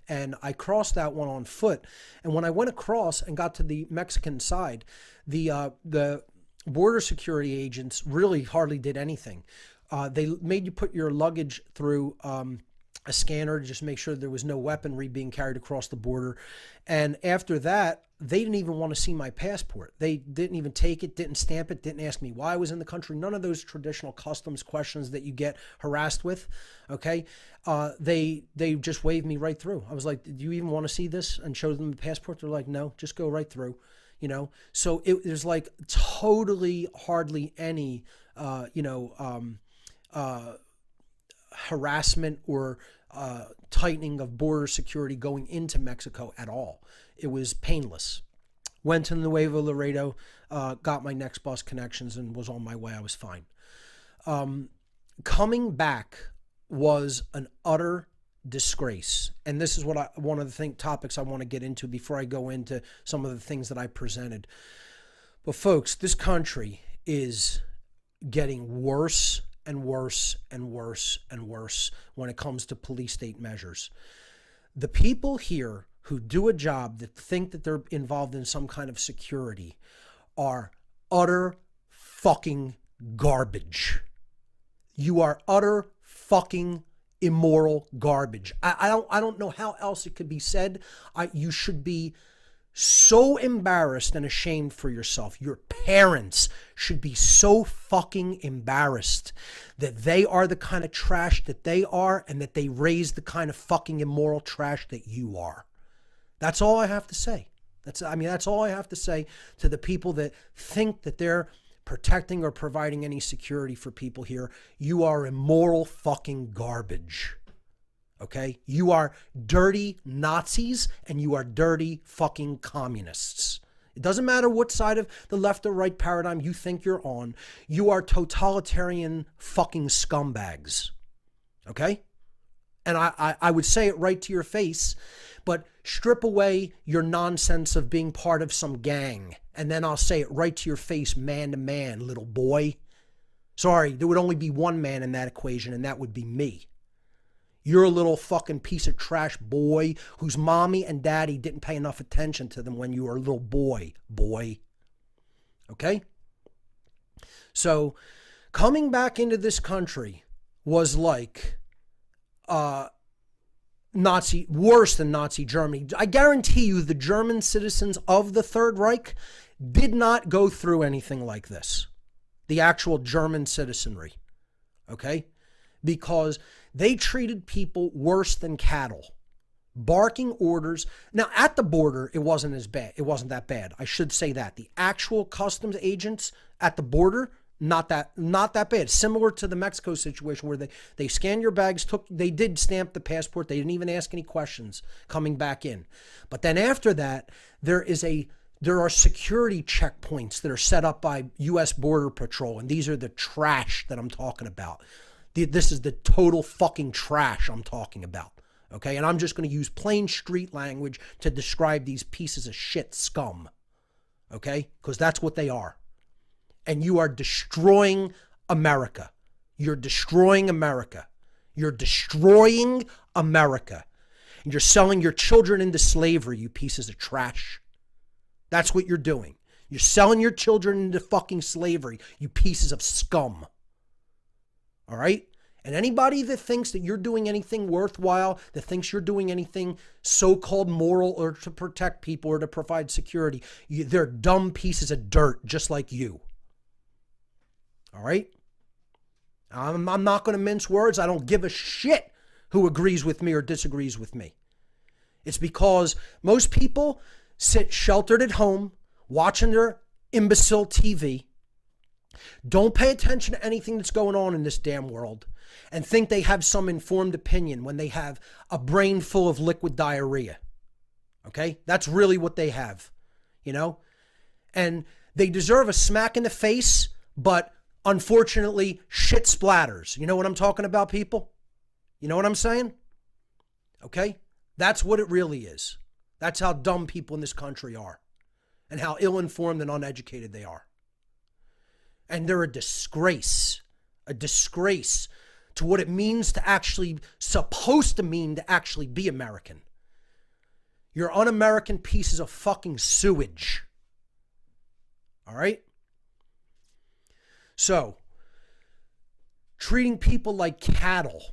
and I crossed that one on foot. And when I went across and got to the Mexican side, the border security agents really hardly did anything. They made you put your luggage through a scanner to just make sure there was no weaponry being carried across the border. And after that, they didn't even want to see my passport. They didn't even take it, didn't stamp it, didn't ask me why I was in the country. None of those traditional customs questions that you get harassed with, okay? They just waved me right through. I was like, do you even want to see this? And showed them the passport. They're like, no, just go right through, you know? So there's like totally hardly any, harassment or tightening of border security going into Mexico at all. It was painless. Went to Nuevo Laredo, got my next bus connections, and was on my way. I was fine. Coming back was an utter disgrace. And this is one of the topics I want to get into before I go into some of the things that I presented. But folks, this country is getting worse and worse and worse and worse when it comes to police state measures. The people here who do a job that think that they're involved in some kind of security are utter fucking garbage. You are utter fucking immoral garbage. I don't know how else it could be said. You should be so embarrassed and ashamed for yourself. Your parents should be so fucking embarrassed that they are the kind of trash that they are and that they raise the kind of fucking immoral trash that you are. That's all I have to say. That's all I have to say to the people that think that they're protecting or providing any security for people here. You are immoral fucking garbage. Okay? You are dirty Nazis and you are dirty fucking communists. It doesn't matter what side of the left or right paradigm you think you're on. You are totalitarian fucking scumbags. Okay? And I would say it right to your face, but strip away your nonsense of being part of some gang, and then I'll say it right to your face, man to man, little boy. Sorry, there would only be one man in that equation, and that would be me. You're a little fucking piece of trash boy whose mommy and daddy didn't pay enough attention to them when you were a little boy. Okay? So, coming back into this country was like worse than Nazi Germany. I guarantee you the German citizens of the Third Reich did not go through anything like this. The actual German citizenry. Okay? Because they treated people worse than cattle. Barking orders. Now, at the border, it wasn't as bad. It wasn't that bad. I should say that. The actual customs agents at the border, not that bad. Similar to the Mexico situation where they scanned your bags, they did stamp the passport. They didn't even ask any questions coming back in. But then after that, there are security checkpoints that are set up by U.S. Border Patrol, and these are the trash that I'm talking about. This is the total fucking trash I'm talking about. Okay, and I'm just going to use plain street language to describe these pieces of shit scum. Okay, because that's what they are. And you are destroying America. You're destroying America. You're destroying America. And you're selling your children into slavery, you pieces of trash. That's what you're doing. You're selling your children into fucking slavery, you pieces of scum. All right? And anybody that thinks that you're doing anything worthwhile, that thinks you're doing anything so-called moral or to protect people or to provide security, they're dumb pieces of dirt just like you. All right? I'm not going to mince words. I don't give a shit who agrees with me or disagrees with me. It's because most people sit sheltered at home, watching their imbecile TV, don't pay attention to anything that's going on in this damn world, and think they have some informed opinion when they have a brain full of liquid diarrhea. Okay? That's really what they have, you know? And they deserve a smack in the face, but unfortunately, shit splatters. You know what I'm talking about, people? You know what I'm saying? Okay? That's what it really is. That's how dumb people in this country are, and how ill-informed and uneducated they are. And they're a disgrace to what it means to actually, supposed to mean to actually be American. You're un-American pieces of fucking sewage. All right? So, treating people like cattle,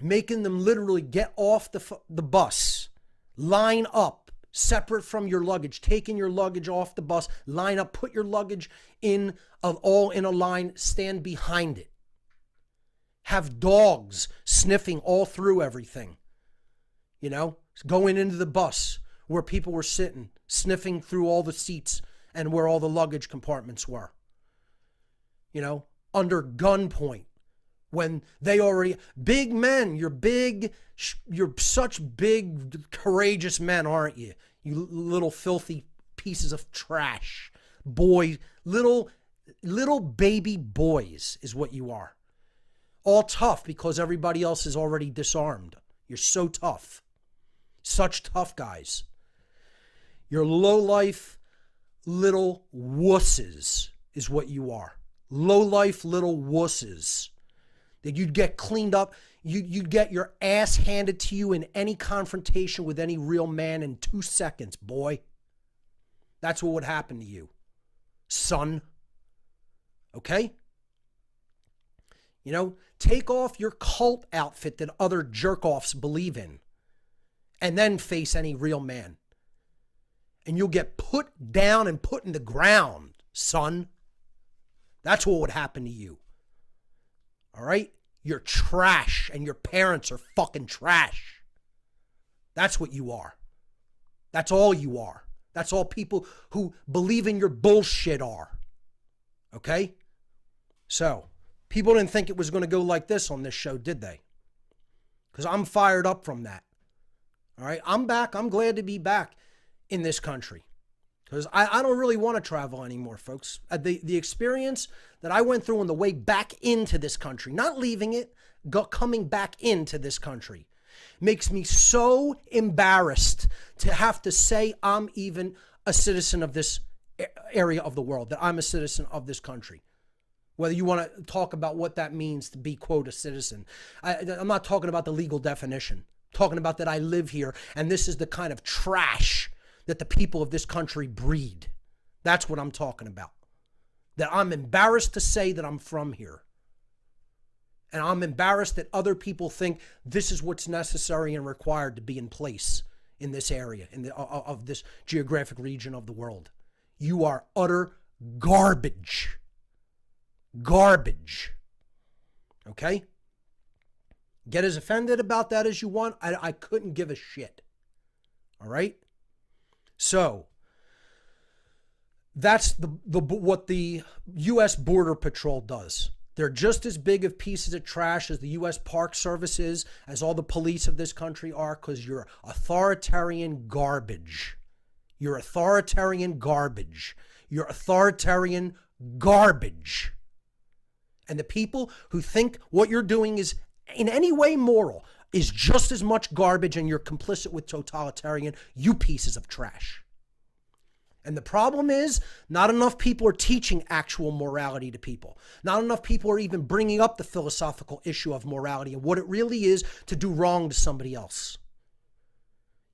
making them literally get off the bus, line up, separate from your luggage, taking your luggage off the bus, line up, put your luggage all in a line, stand behind it. Have dogs sniffing all through everything. You know, going into the bus where people were sitting, sniffing through all the seats and where all the luggage compartments were. You know, under gunpoint. When they already, big men, you're such big, courageous men, aren't you? You little filthy pieces of trash. Boy, little baby boys is what you are. All tough because everybody else is already disarmed. You're so tough. Such tough guys. You're low-life little wusses is what you are. Low-life little wusses. That you'd get cleaned up, you'd get your ass handed to you in any confrontation with any real man in 2 seconds, boy. That's what would happen to you, son. Okay? You know, take off your cult outfit that other jerk-offs believe in and then face any real man. And you'll get put down and put in the ground, son. That's what would happen to you. All right? You're trash and your parents are fucking trash. That's what you are. That's all you are. That's all people who believe in your bullshit are. Okay? So, people didn't think it was going to go like this on this show, did they? Because I'm fired up from that. All right? I'm back. I'm glad to be back in this country. Because I don't really want to travel anymore, folks. The experience that I went through on the way back into this country, not leaving it, coming back into this country, makes me so embarrassed to have to say I'm even a citizen of this area of the world, that I'm a citizen of this country. Whether you want to talk about what that means to be, quote, a citizen. I'm not talking about the legal definition. I'm talking about that I live here, and this is the kind of trash that the people of this country breed. That's what I'm talking about. That I'm embarrassed to say that I'm from here. And I'm embarrassed that other people think this is what's necessary and required to be in place in this area, of this geographic region of the world. You are utter garbage. Garbage. Okay? Get as offended about that as you want. I couldn't give a shit. All right? So, that's what the U.S. Border Patrol does. They're just as big of pieces of trash as the U.S. Park Service is, as all the police of this country are, because you're authoritarian garbage. You're authoritarian garbage. You're authoritarian garbage. And the people who think what you're doing is in any way moral is just as much garbage, and you're complicit with totalitarian, you pieces of trash. And the problem is, not enough people are teaching actual morality to people. Not enough people are even bringing up the philosophical issue of morality and what it really is to do wrong to somebody else.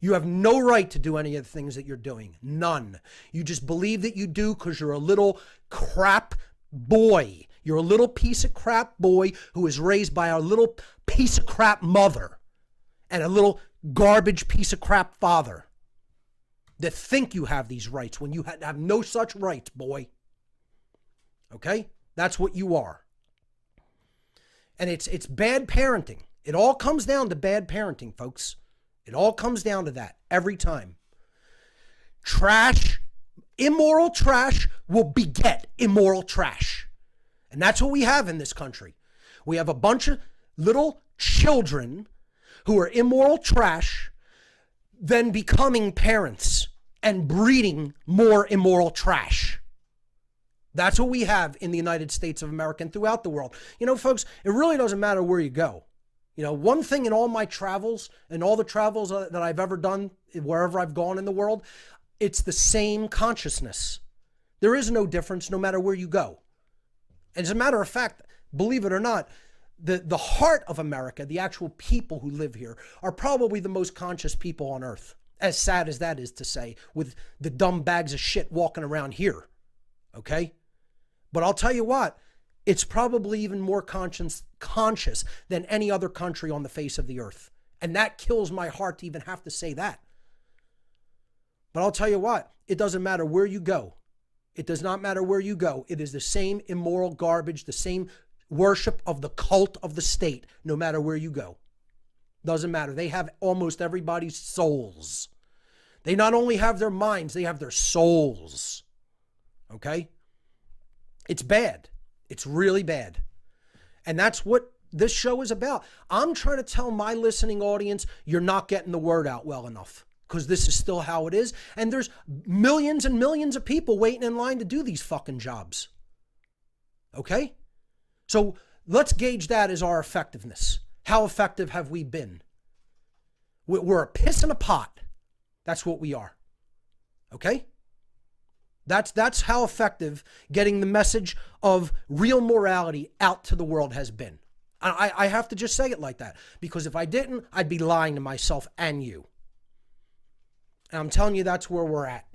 You have no right to do any of the things that you're doing. None. You just believe that you do because you're a little crap boy. You're a little piece of crap boy who was raised by a little piece of crap mother and a little garbage piece of crap father that think you have these rights when you have no such rights, boy. Okay? That's what you are. And it's bad parenting. It all comes down to bad parenting, folks. It all comes down to that every time. Trash, immoral trash will beget immoral trash. And that's what we have in this country. We have a bunch of little children who are immoral trash, then becoming parents and breeding more immoral trash. That's what we have in the United States of America and throughout the world. You know, folks, it really doesn't matter where you go. You know, one thing in all my travels and all the travels that I've ever done, wherever I've gone in the world, it's the same consciousness. There is no difference no matter where you go. As a matter of fact, believe it or not, the heart of America, the actual people who live here, are probably the most conscious people on earth. As sad as that is to say, with the dumb bags of shit walking around here. Okay? But I'll tell you what, it's probably even more conscious than any other country on the face of the earth. And that kills my heart to even have to say that. But I'll tell you what, it doesn't matter where you go. It does not matter where you go. It is the same immoral garbage, the same worship of the cult of the state, no matter where you go. Doesn't matter. They have almost everybody's souls. They not only have their minds, they have their souls. Okay? It's bad. It's really bad. And that's what this show is about. I'm trying to tell my listening audience, you're not getting the word out well enough, because this is still how it is. And there's millions and millions of people waiting in line to do these fucking jobs. Okay? So let's gauge that as our effectiveness. How effective have we been? We're a piss in a pot. That's what we are. Okay? That's how effective getting the message of real morality out to the world has been. I have to just say it like that, because if I didn't, I'd be lying to myself and you. And I'm telling you, that's where we're at.